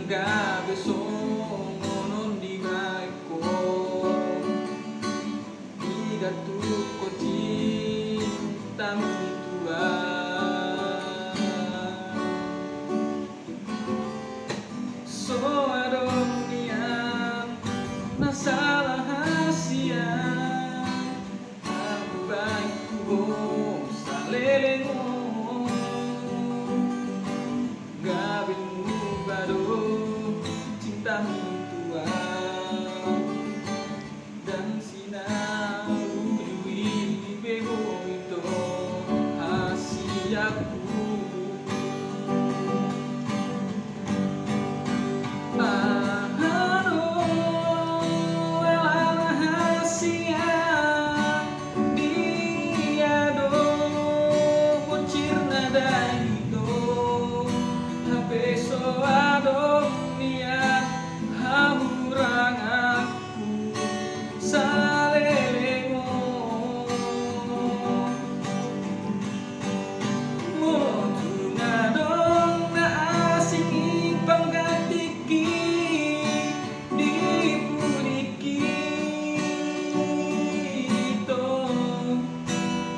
gabe songonon di gaeko igatuko cinta mitua so adong niang nasalah hasia aku baik kubong salelengo gabinmu bado cintamu tua dan sinalu liwi bego itu hasiaku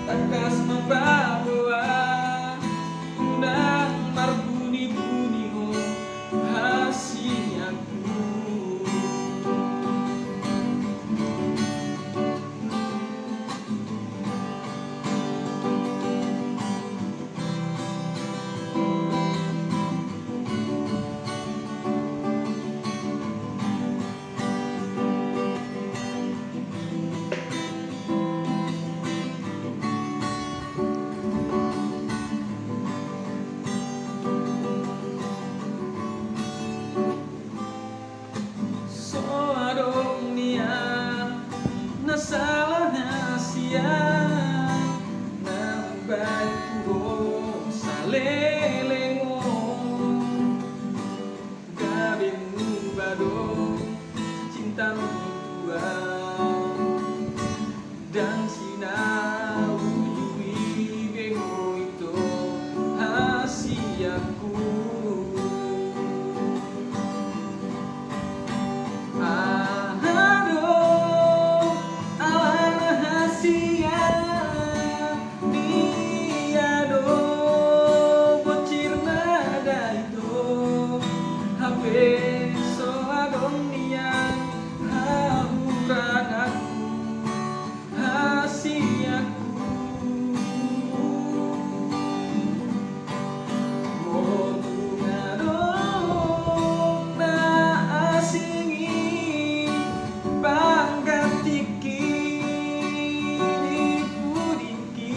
takas membawa undang marbuni-buni ho hasiaku salah hasia nang baik kubong salelengo gabinmu bado cintamu tua dan sinau liwi bego itu hasiaku so adong niang hahurang aku hasiaku motung adong na asingi panggatiki dipudiki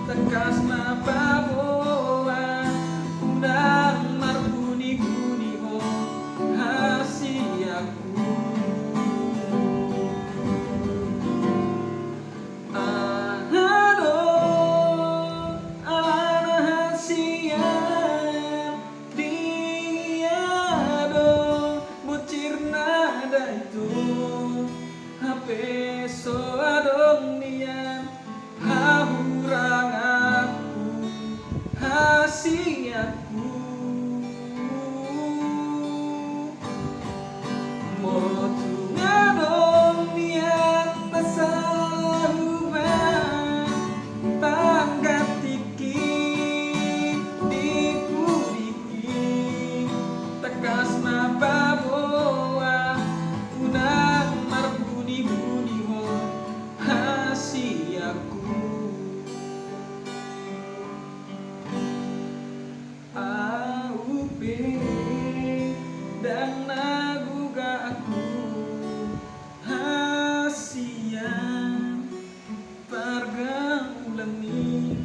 tekas mapaboa undang marbuni-buni ho hasiaku alana hasia diado bucir nada itu hape so adong nian hahurang aku hasiaku motung adong nian pasaruban panggatiki dipudiki tekas mapaboa unang marbuni-buni ho hasiaku dan naguga aku hasian pergaulani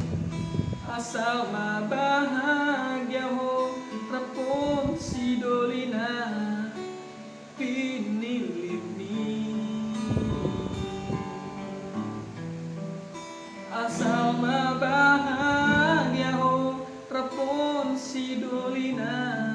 asal mabahagia ho rapon si dolina pinilini asal mabahagia ho rapon si dolina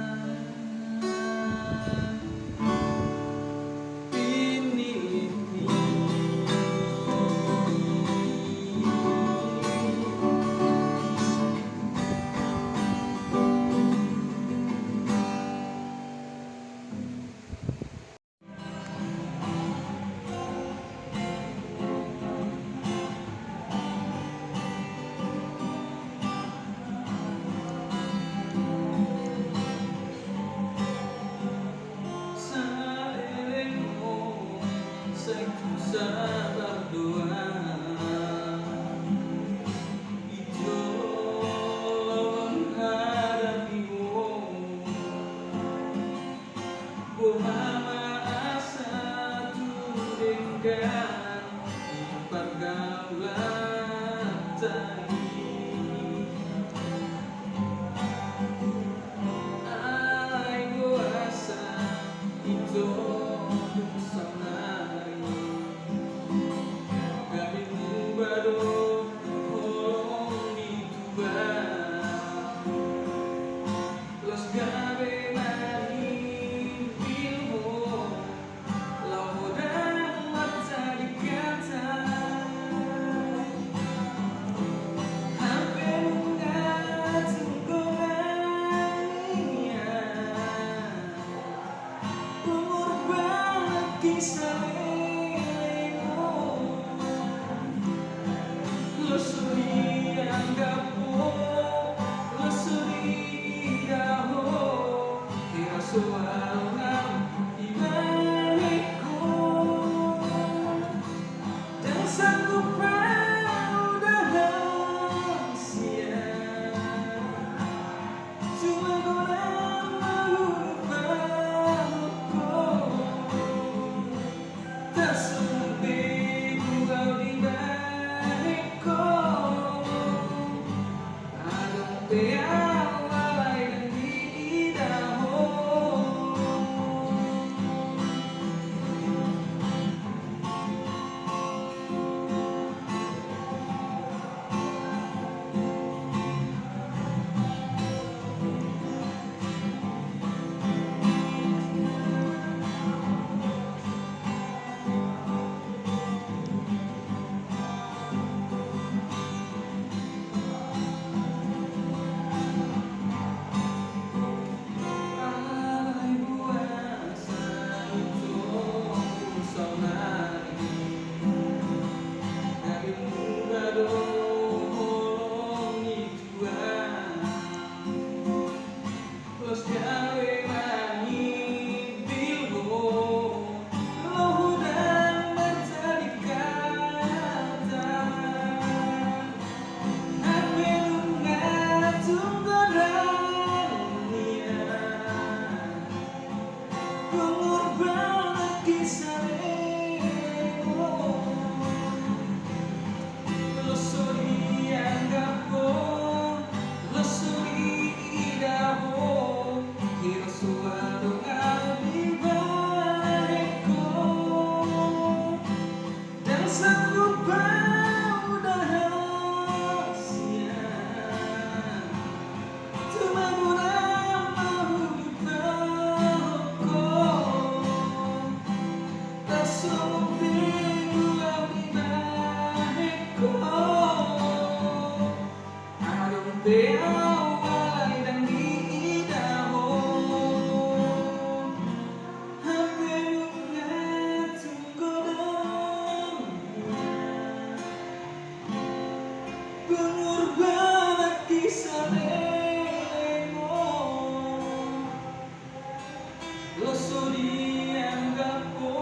Losori anggapo,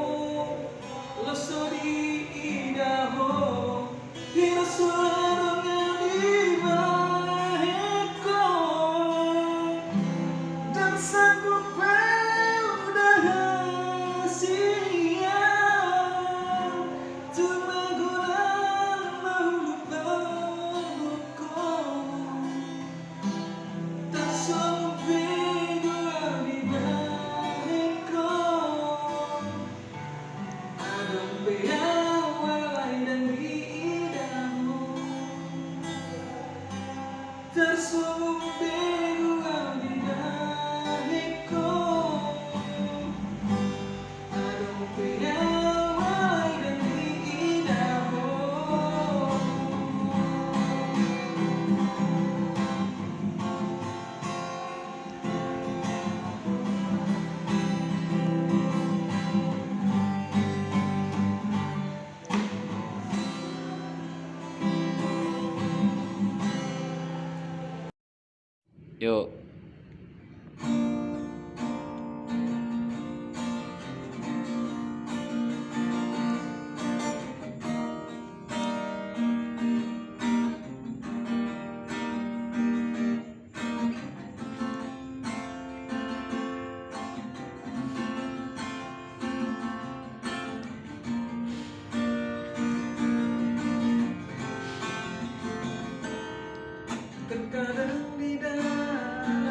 losori idaho, hirasurungan ibaheko, dan sanggup udah sia, cuma guna meluluhkanku, tak sampai gua dibaheko, ada beawai dan bidamu, tersumpai gua dibaheko, ada beawai dan bidamu. Yuk. Terkadang di dalam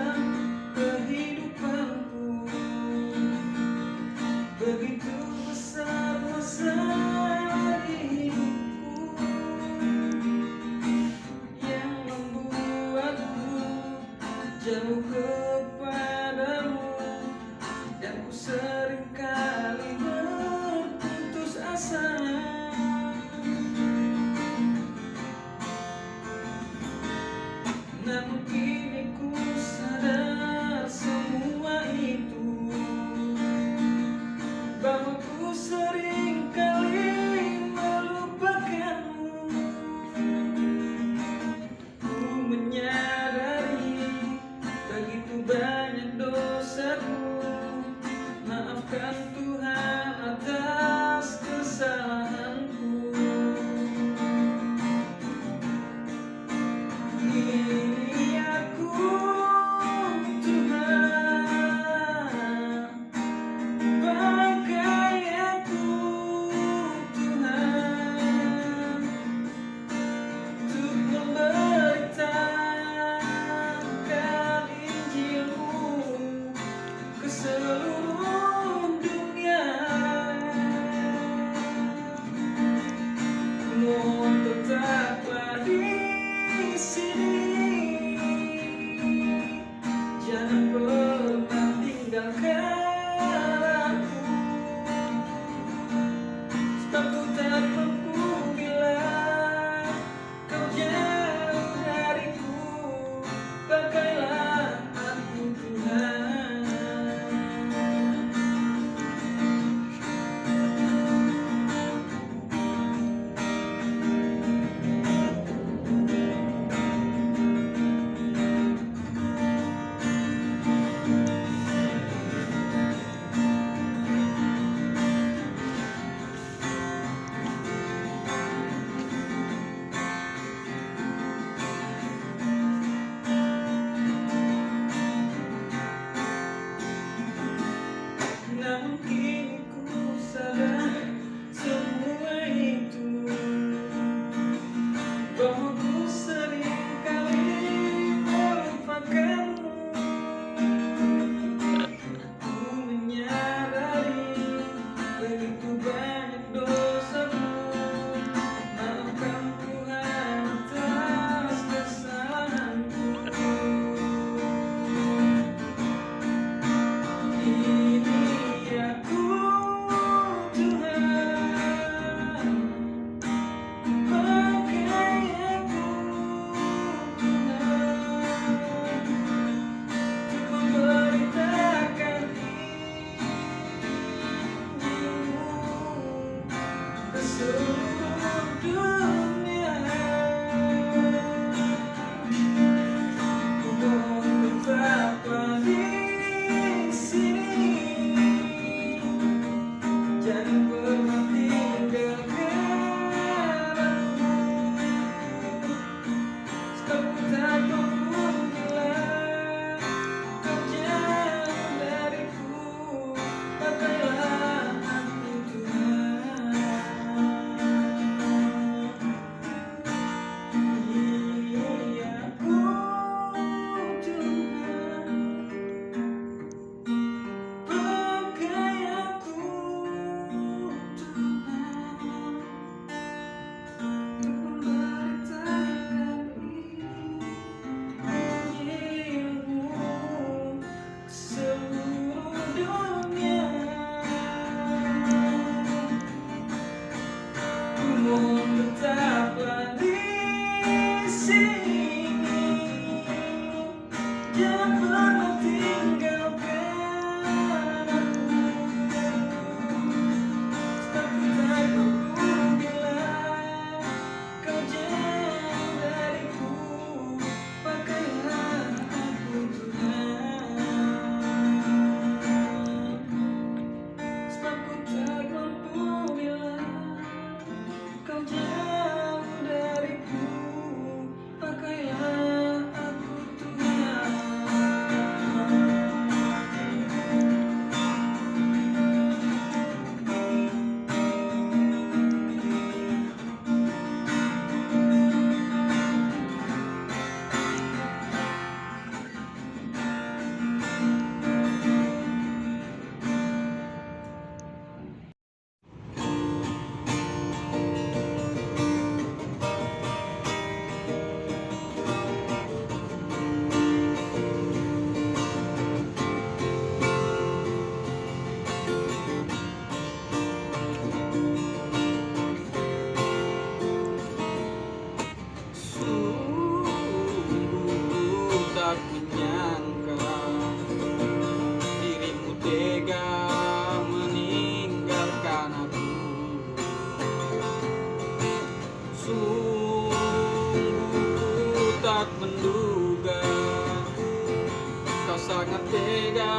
tega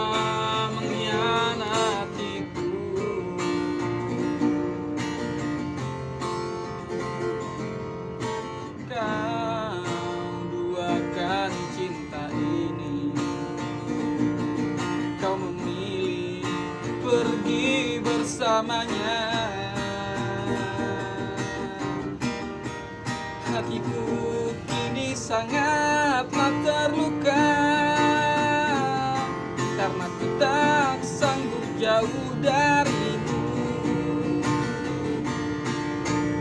mengkhianatiku. Kau duakan cinta ini, kau memilih pergi bersamanya. Hatiku kini sangatlah terluka, karena ku tak sanggup jauh darimu.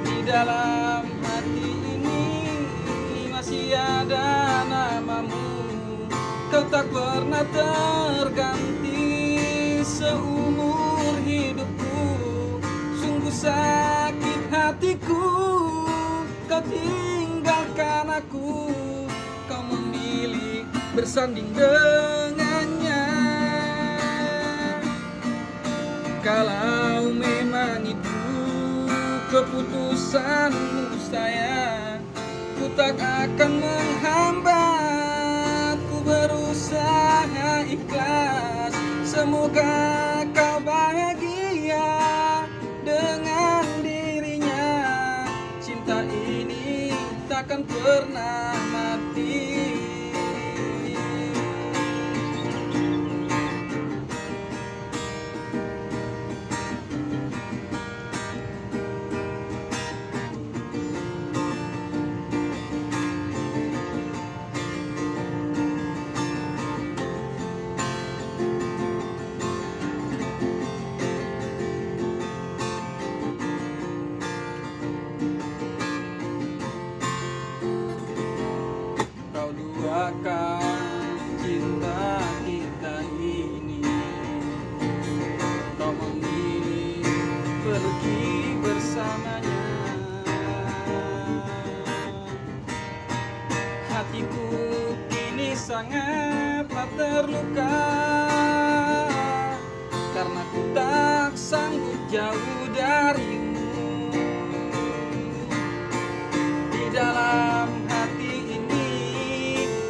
Di dalam hati ini masih ada namamu, kau tak pernah terganti seumur hidupku. Sungguh sakit hatiku, kau tinggalkan aku, kau memilih bersanding dengannya. Kalau memang itu keputusanmu sayang, ku tak akan menghambat, ku berusaha ikhlas. Semoga kau bahagia dengan dirinya. Cinta ini takkan pernah mati. Kau duakan cinta kita ini, kau memilih pergi bersamanya. Hatiku kini sangatlah terluka, karena ku tak sanggup jauh darimu. Di dalam hati ini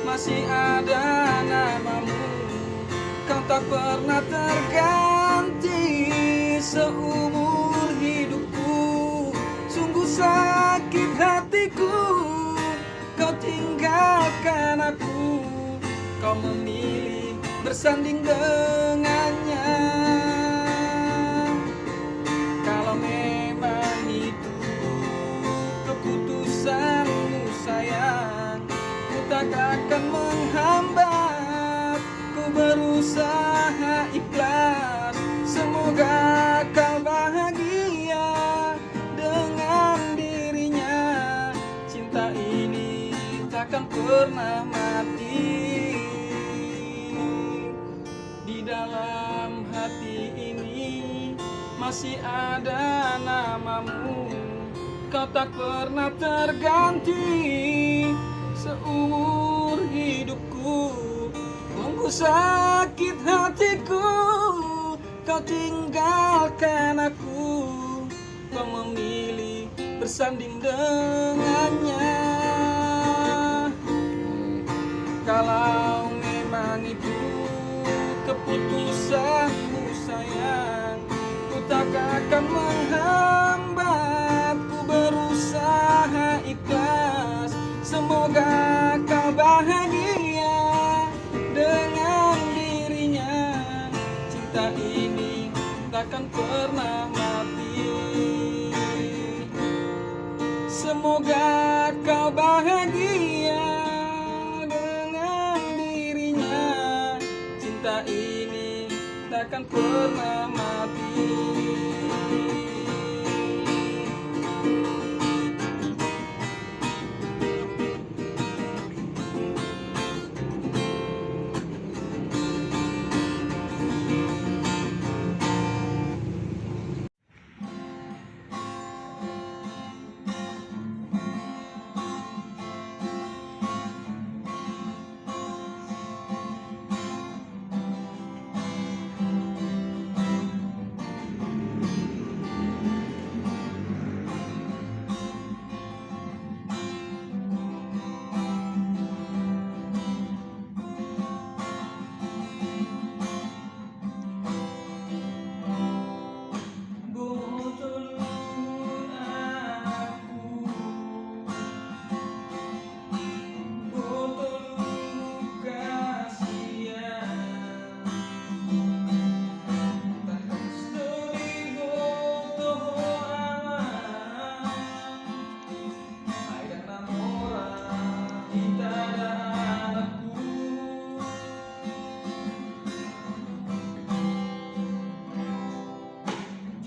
masih ada namamu, kau tak pernah terganti seumur hidupku. Sungguh sakit hatiku, kau tinggalkan aku, kau memilih bersanding dengannya. Kalau memang itu keputusanmu sayang, ku tak akan menghambat, ku berusaha ikhlas. Semoga kau bahagia dengan dirinya. Cinta ini takkan pernah mati. Di dalam hati ini masih ada namamu, kau tak pernah terganti seumur hidupku. Sungguh sakit hatiku, kau tinggalkan aku, kau memilih bersanding dengannya. Kalau memang itu keputusanmu sayang, ku tak akan menghambat, ku berusaha ikhlas. Semoga kau bahagia dengan dirinya. Cinta ini takkan pernah mati. Semoga kau bahagia dengan dirinya. Cinta ini takkan pernah mati.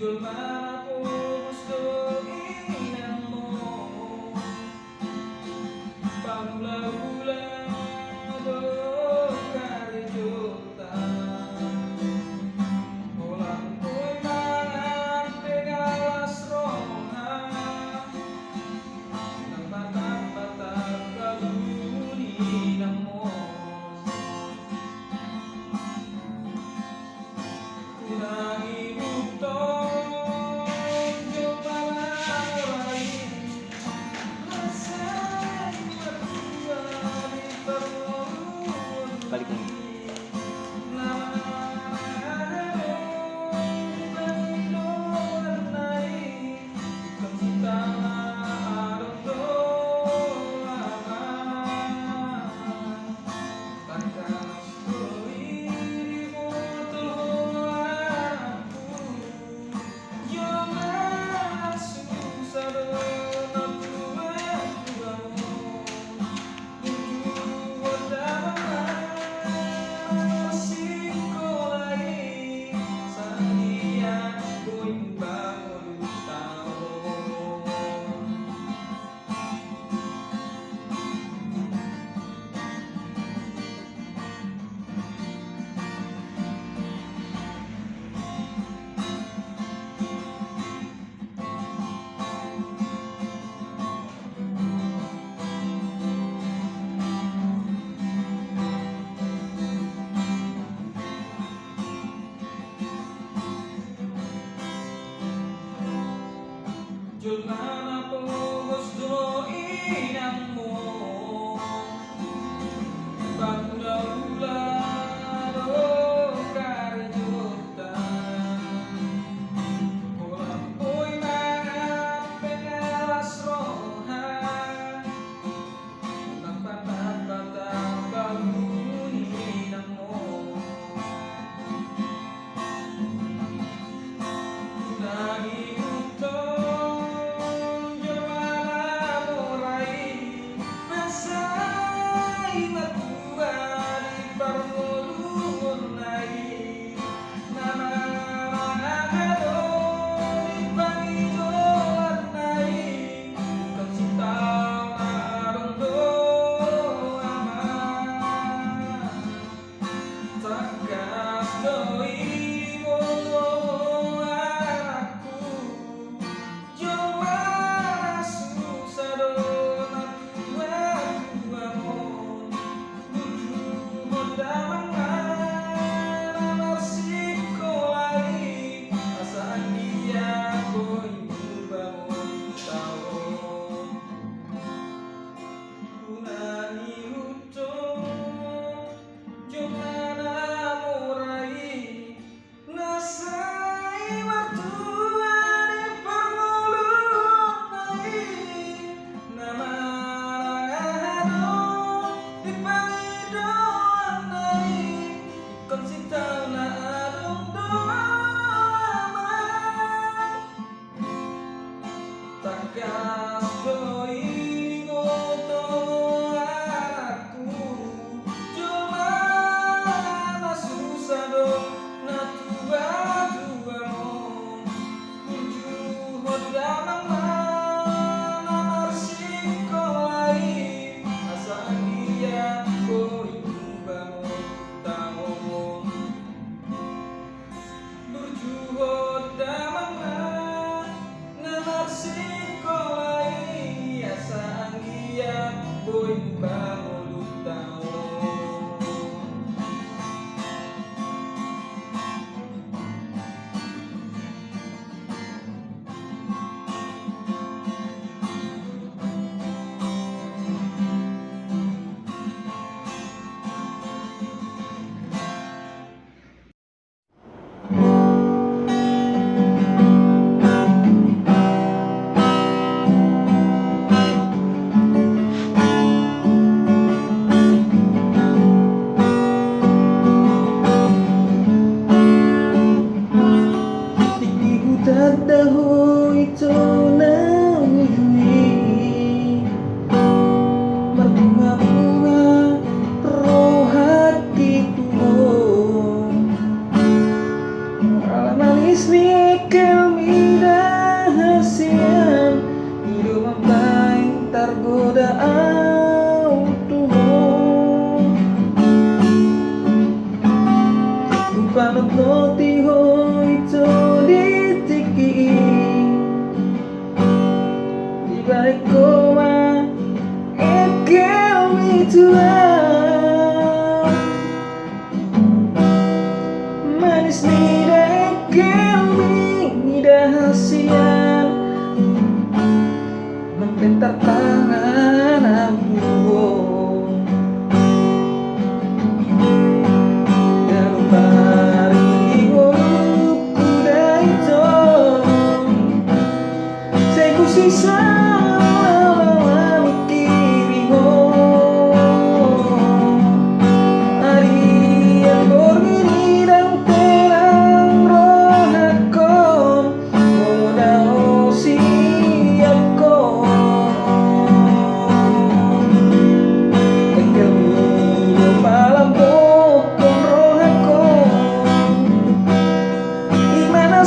Julmana po gusto inan mo. Pagula-ula do karejuta. Ulang ko'y mangan pegalas roha. Nang patag-patag kalunin mo. Unang ibutong yung malalain. Masa'y matuwari pagmulun. Balik mo. Julmana po gusto inan mo. Pagula-ula do karejuta. Ulang ko'y mangan pegalas roha. Nang patag-patag kalunin mo. Unang ibutong noti hoi to di tiki di balik koma ekel mi tua manis nida ekel mi nida hasian membentar tangan aku sisa mikiri ho hari yang berbeda dan terang rohakon modal siapkon engkel milo malam pokon rohakon gimana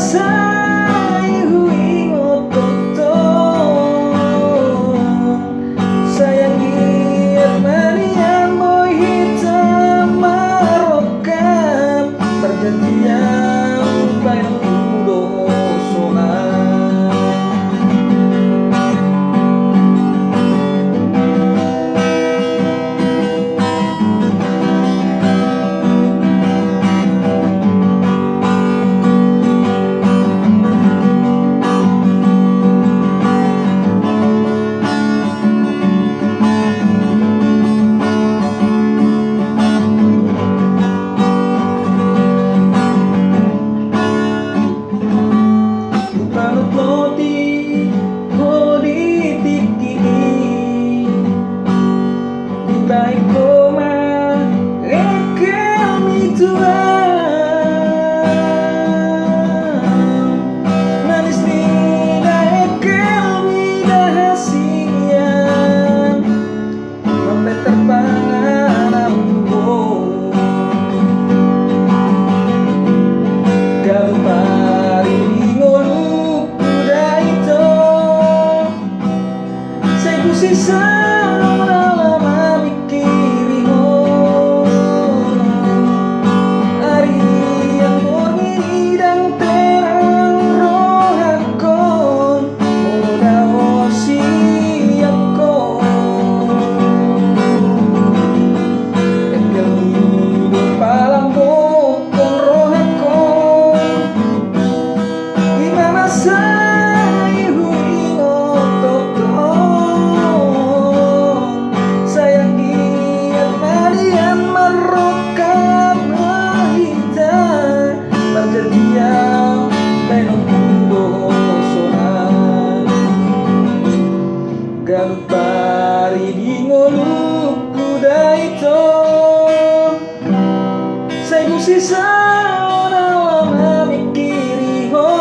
sisa lama mikiri ho hari yang murni dan terang rohakon modal siapkon engkel hidup palang bokon rohakon gimana Galut pari di ngoluk kuda itu saya sisa lama mikiri ho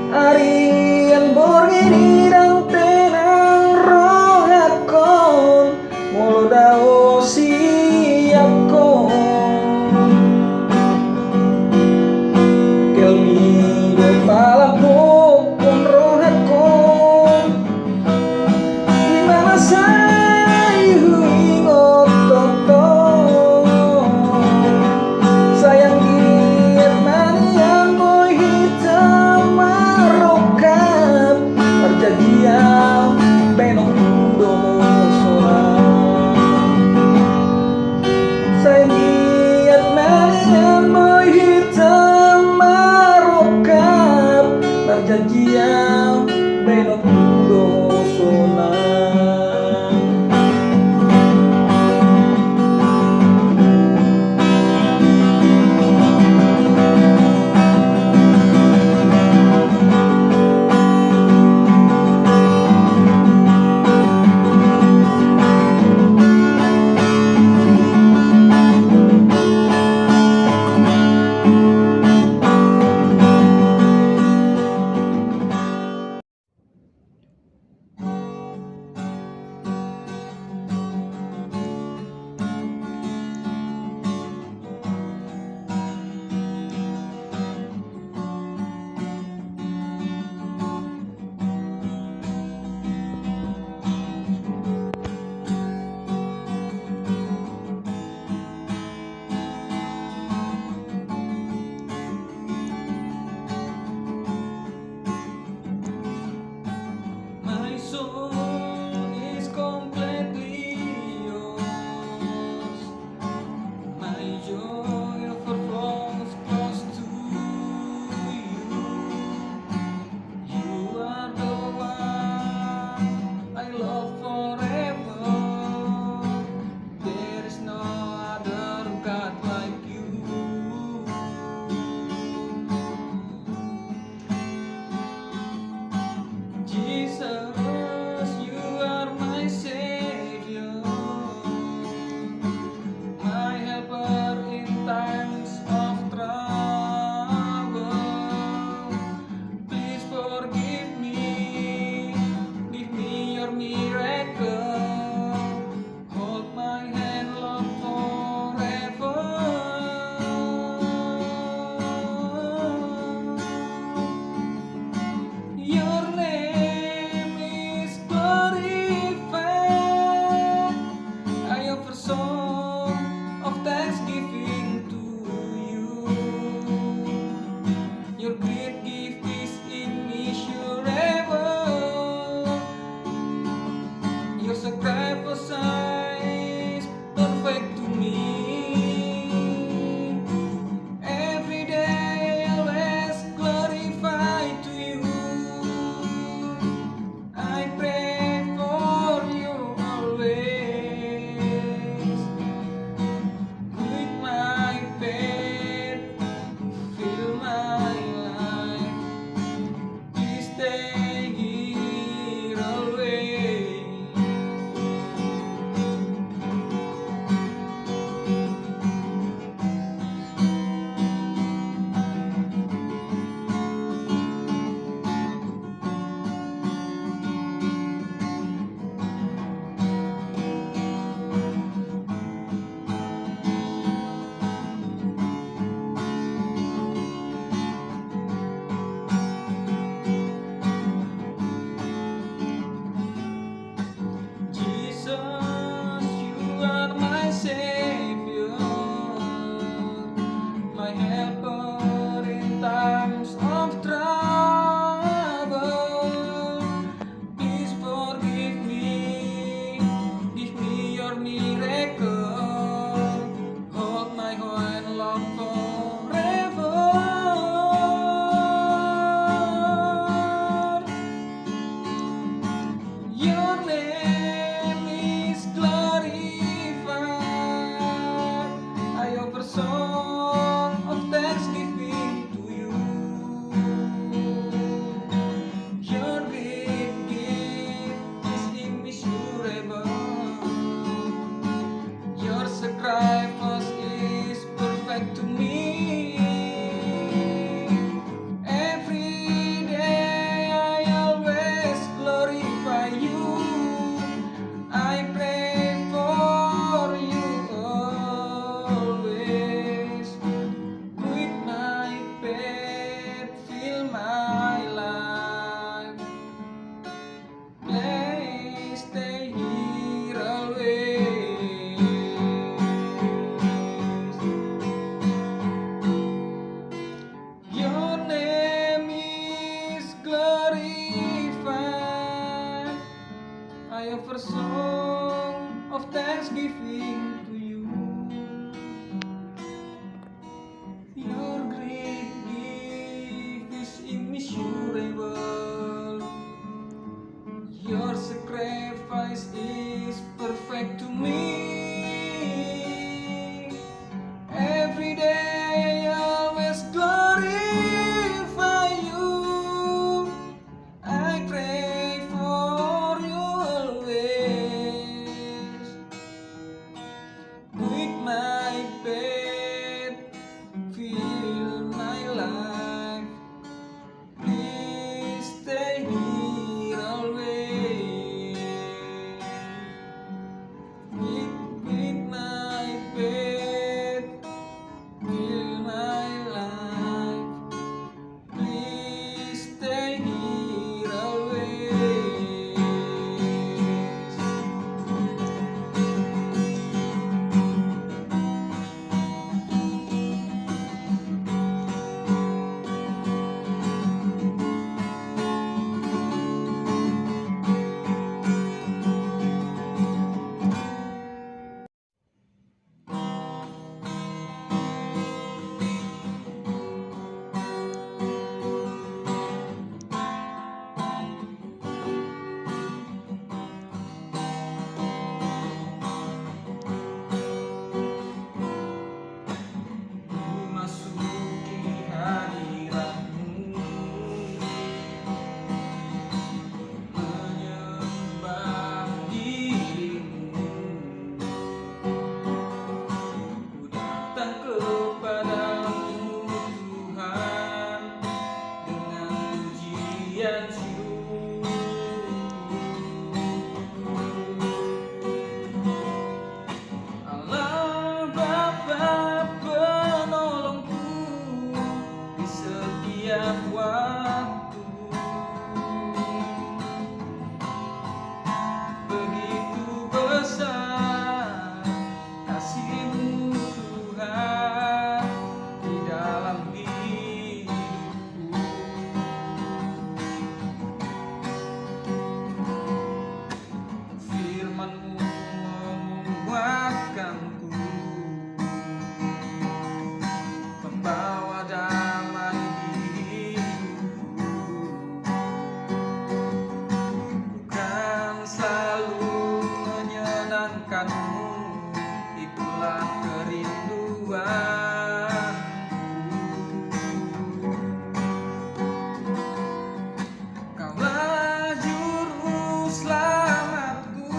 hari yang borgini dan tenang rohakon modal siapkon kelmi do palapo kepadamu Tuhan dengan pujian syukur. Allah Bapa penolongku di setiap waktu, begitu besar kasih-Mu Tuhan di dalam hidupku. Firman-Mu menguatkanku, membawa damai di hidupku. Bukan selalu menyenangkan-Mu, itulah kerinduanku. Kaulah juru selamatku,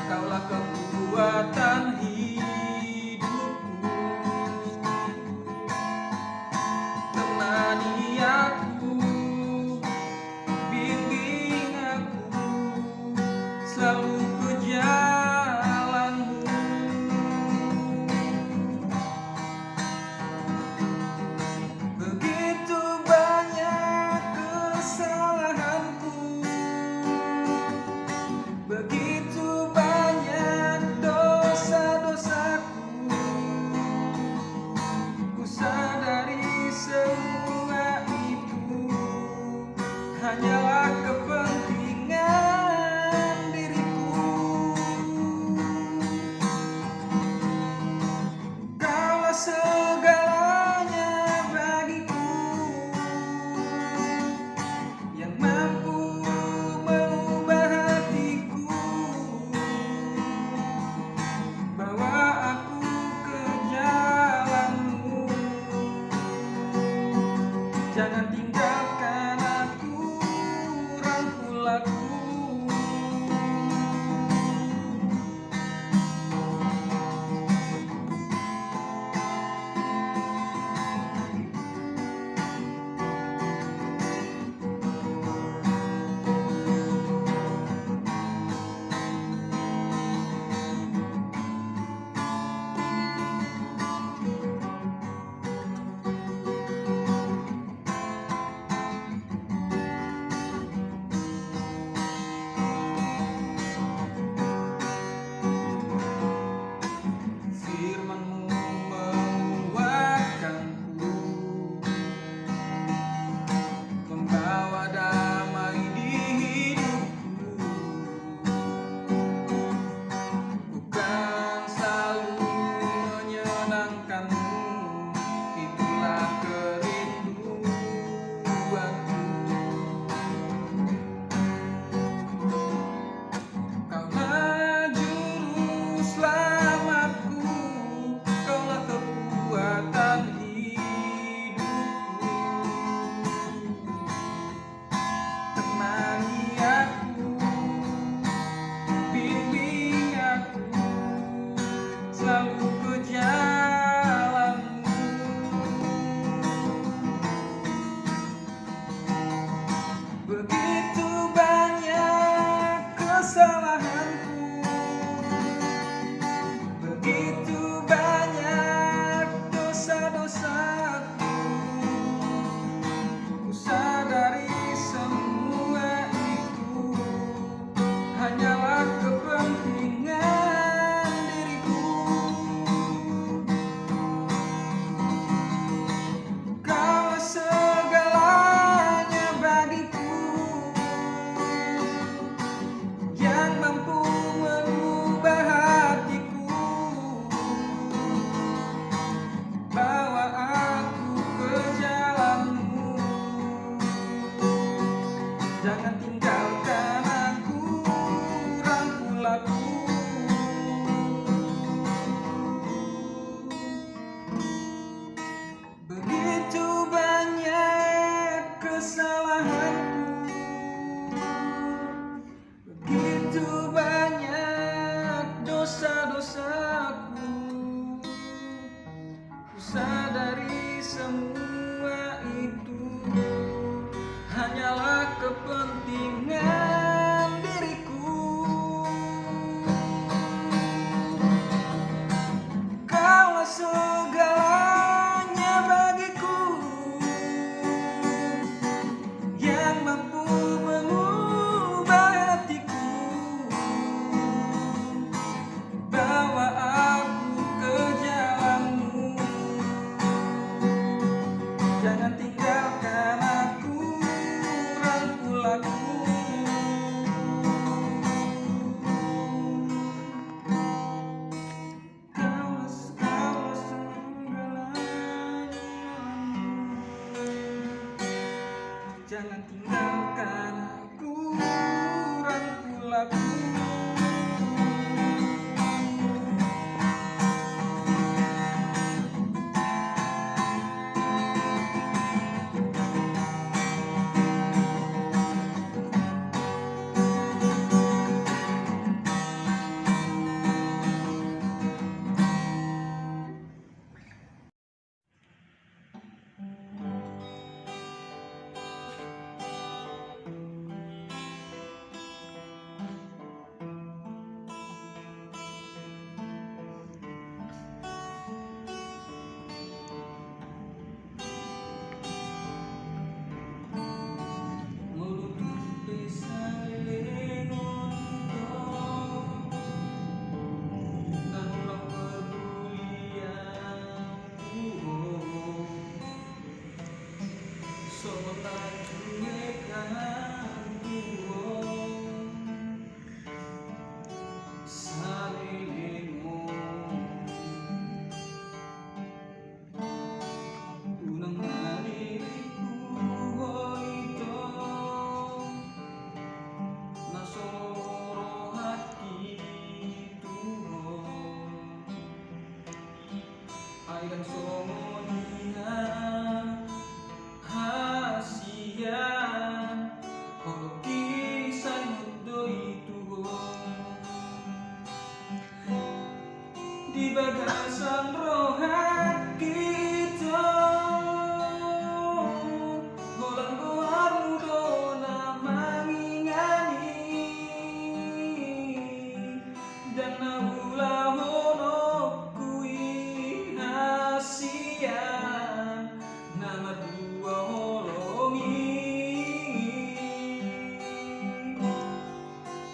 Kaulah kekuatan hidupku. Temani aku, bimbing aku selalu ke jalan-Mu. Begitu banyak kesalahanku, begitu banyak dosa-dosaku. Ku sadari semua itu hanyalah kepentingan diriku. Kaulah segalanya bagiku, yang mampu mengubah hatiku, bawa aku ke jalan-Mu. Jangan tinggalkan aku, rangkul aku. sadari semua itu hanyalah kepentingan diriku. Kaulah segalanya bagiku, yang mampu mengubah hatiku. Bawa aku ke jalanmu, jangan tinggalkan aku, rangkul aku. Kaulah segalanya, jangan tinggalkan aku, rangkul aku. Dan somonina hasian kalau kisah mudo itu di bagasan rohat kita golang goar mudo namangingani dan naulah hono nama dua holongi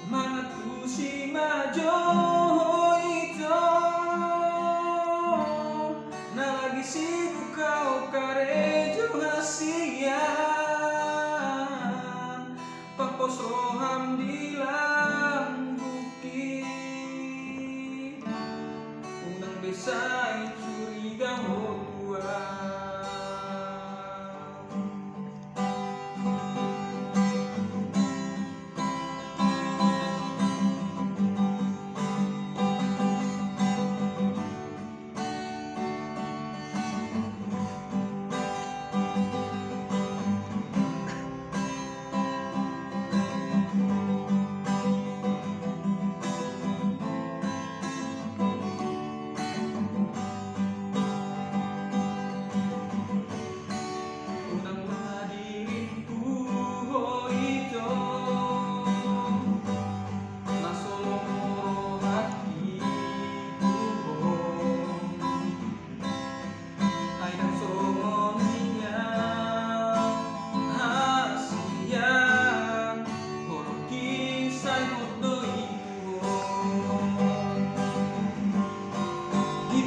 matu si majo itu na lagi sibuk kau karejo hasian papos roham dilang bukit unang besai curiga hotua.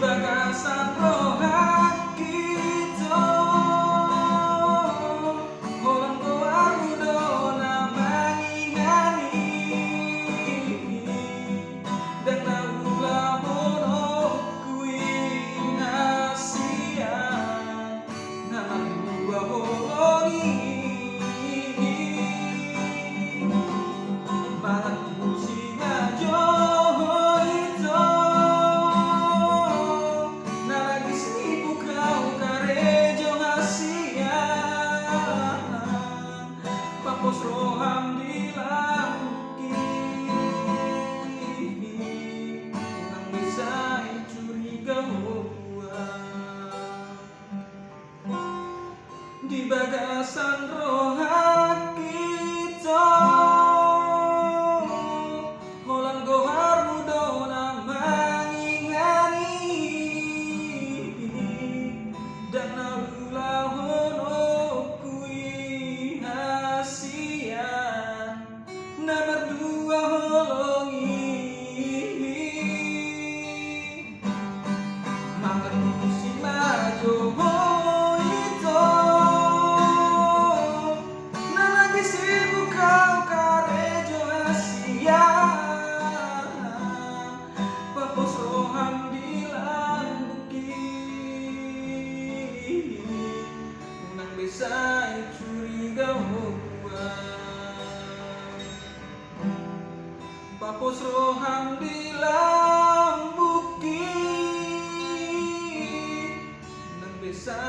Bagasan rohat kita golang goar mudo namangingani dan naulah hono kuin hasian nama dua holongi matu si ngajo roham dilang unang bisa curiga hua. di bagasan rohaki Holang gohar mudona mangingani dan naula hono kui hasian nomor dua holongi mangerti si majo itu nalagi sibuk kau karejo asia papos roham dilang bukit nang bisa curiga gua papos roham dilang bukit nang bisa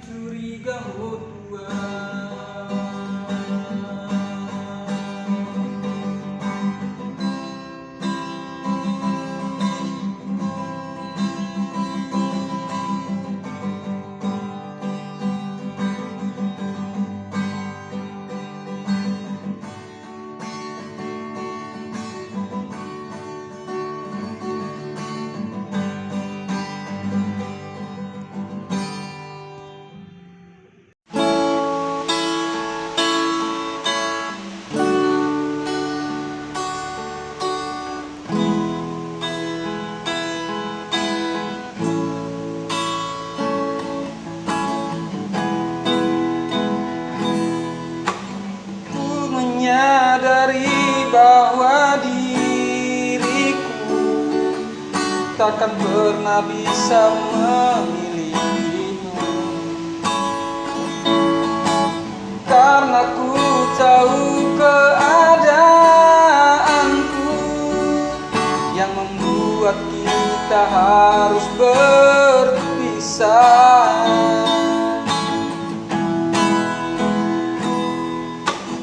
curiga tua. Menyadari bahwa diriku takkan pernah bisa memilikimu, karena ku tahu keadaanku yang membuat kita harus berpisah.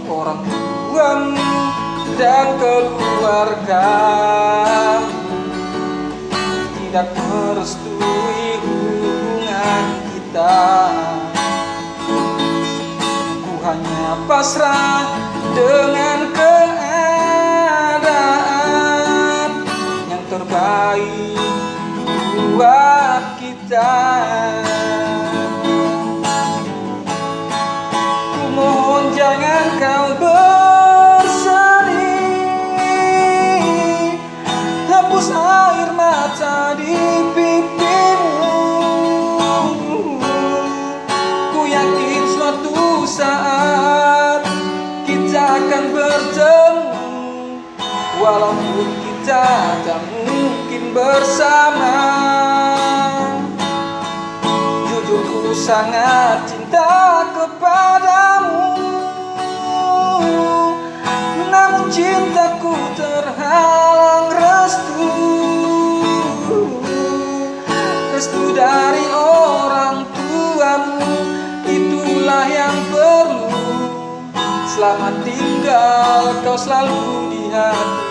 Orang tuamu dan keluargamu tidak merestui hubungan kita. Ku hanya pasrah dengan keadaan yang terbaik buat kita. Ku mohon jangan kau bersedih, hapus air mata di pipimu. Ku yakin suatu saat kita akan bertemu, walaupun kita tak mungkin bersama. Jujur ku sangat cinta kepadamu, namun cintaku terhalang restu dari orang tuamu. Itulah yang perlu. Selamat tinggal, kau selalu di hatiku.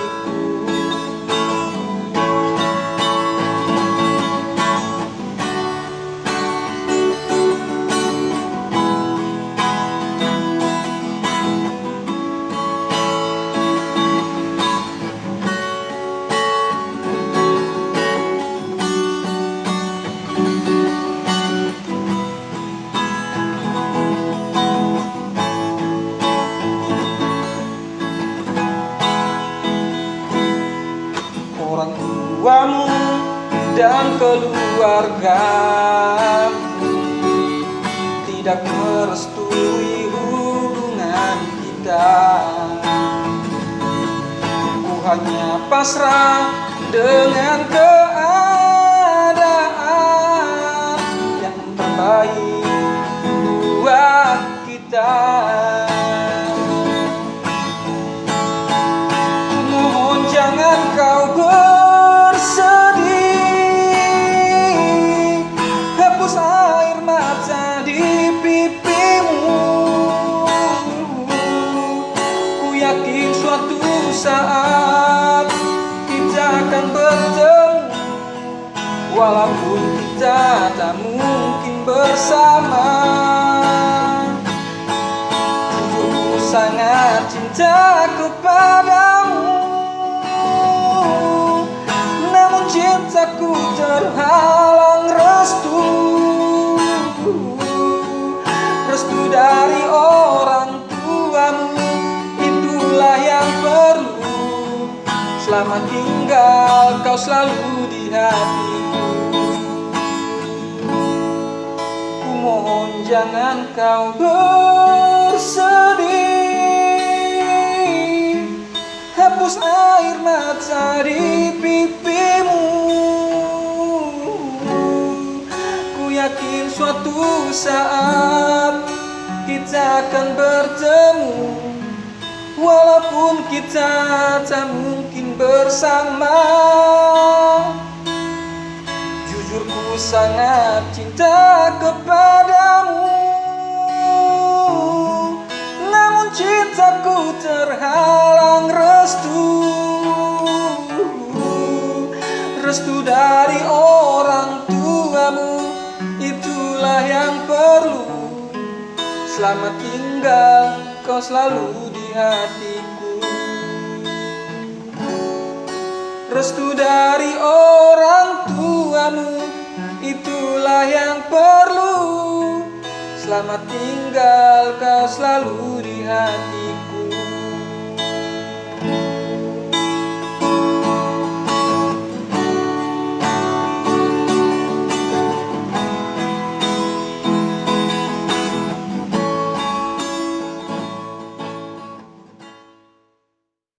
Orang tuamu dan keluargamu tidak merestui hubungan kita. Ku hanya pasrah dengan keadaan yang terbaik buat kita. Mohon jangan kau bersedih, hapus air mata di pipimu. Ku yakin suatu saat kita akan bertemu, walaupun kita tak mungkin bersama. cinta kepadamu, namun cintaku terhalang restu dari orang tuamu. Itulah yang perlu. Selamat tinggal, kau selalu di hatiku. Ku mohon jangan kau bersedih, hapus air mata di pipimu. Ku yakin suatu saat kita akan bertemu, walaupun kita tak mungkin bersama. Jujur ku sangat cinta kepadamu, namun cintaku terhalang restu dari orang tuamu. Itulah yang perlu. Selamat tinggal, kau selalu di hatiku. Restu dari orang tuamu, itulah yang perlu. Selamat tinggal, kau selalu di hatiku.